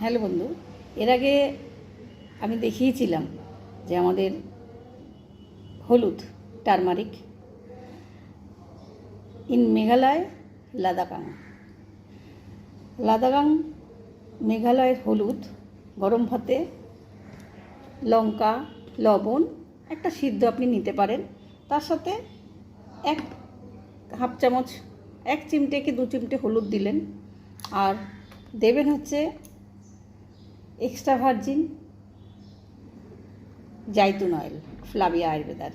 Hello বন্ধু, এর আগে আমি দেখিয়েছিলাম যে আমাদের হলুদ টারমারিক ইন মেঘালয় লাদাকাং লাদাকাং মেঘালয়ের হলুদ গরম ভাতে লঙ্কা লবণ একটা সিদ্ধ আপনি নিতে পারেন, তার সাথে এক হাফ চামচ 1 চিমটে কি 2 চিমটে হলুদ দিলেন, আর দেবেন হচ্ছে এক্সট্রা ভার্জিন জাইতুন অয়েল ফ্লাভিয়া আয়ুর্বেদার।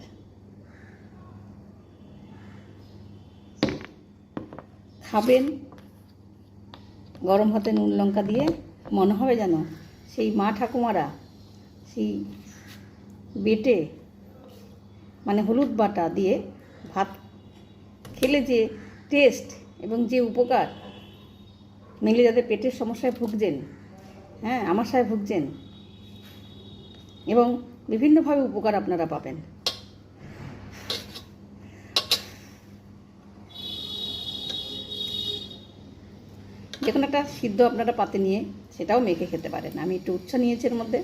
খাবেন গরম ভাতে নুন লঙ্কা দিয়ে, মনে হবে যেন সেই মা ঠাকুমারা সেই বেটে মানে হলুদ বাটা দিয়ে ভাত খেলে যে টেস্ট এবং যে উপকার মিলে, যাদের পেটের সমস্যায় ভুগছেন, হ্যাঁ আমাশায় ভুগছেন, এবং বিভিন্নভাবে উপকার আপনারা পাবেন। যে কোনো একটা সিদ্ধ আপনারা পাতে নিয়ে সেটাও মেখে খেতে পারেন। আমি একটু উচ্ছা নিয়েছি এর মধ্যে।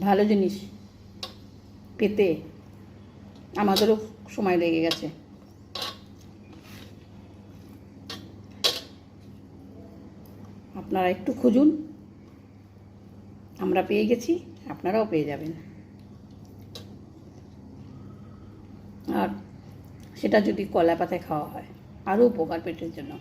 ভালো জিনিস পেতে আমাদেরও সময় লেগে গেছে। আপনারা একটু খুঁজুন, আমরা পেয়ে গেছি, আপনারাও পেয়ে যাবেন। আর সেটা যদি কলা পাতায় খাওয়া হয়, আরও উপকার পেটের জন্য।